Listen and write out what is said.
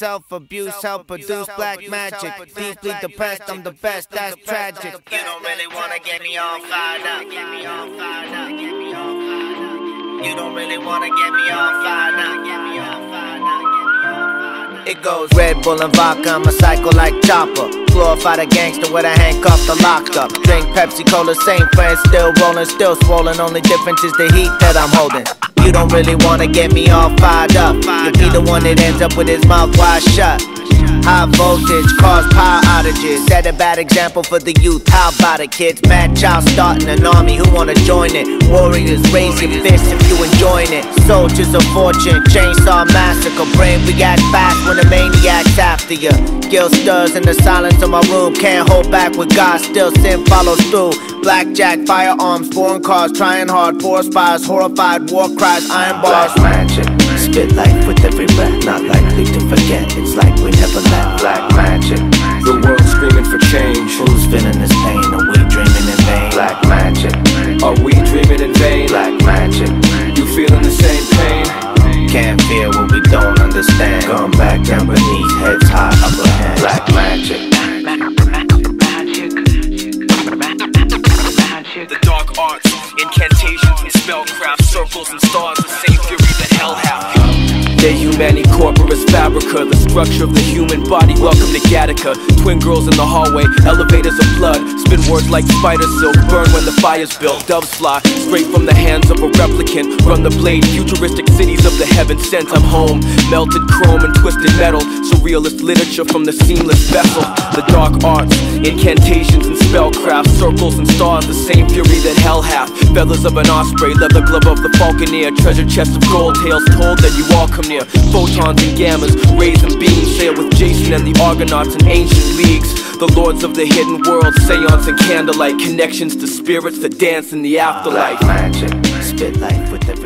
self-abuse, help produce black magic. Deeply depressed, I'm the best, that's tragic. You don't really wanna get me all fired up. You don't really wanna get me all fired up. It goes Red Bull and vodka, I'm a psycho like Chopper. Glorify the gangster with a handcuff to locked up. Drink Pepsi Cola, same friends, still rolling, still swollen. Only difference is the heat that I'm holding. You don't really wanna get me all fired up. You'll be the one that ends up with his mouth wide shut. High voltage cause power outages. Set a bad example for the youth. How about it, kids? Mad child starting an army. Who wanna join it? Warriors, raise your fists if you enjoying it. Soldiers of fortune, chainsaw massacre. Brain react fast when the maniac's after you. Guilt stirs in the silence of my room. Can't hold back with God, still sin follows through. Blackjack, firearms, foreign cars, trying hard, forest fires, horrified war cries, iron bars. Black magic, spit life with every breath. Not likely to forget, it's like we never left. Black magic, the world screaming for change. Who's feeling this pain? Are we dreaming in vain? Black magic, are we dreaming in vain? Black magic, you feeling the same pain? Can't fear what we don't understand. Going back down beneath, heads high, upper hand. Black magic. The dark arts, incantations and spellcraft, circles and stars, the same fury that hell hath. De Humani Corporis Fabrica, the structure of the human body. Welcome to Gattaca. Twin girls in the hallway, elevators of blood. Spin words like spider silk, burn when the fire's built. Doves fly straight from the hands of a replicant. Run the blade, futuristic cities of the heaven sent. I'm home, melted chrome and twisted metal. Surrealist literature from the seamless vessel. The dark arts, incantations and spellcraft, circles and stars, the same fury that hell hath. Feathers of an osprey, leather glove of the falconer. Treasure chest of gold, tales told that you all come near. Photons and gammas, rays and beams. Sail with Jason and the Argonauts in ancient leagues. The lords of the hidden world, seance and candlelight. Connections to spirits that dance in the afterlife. Black magic, spit life with every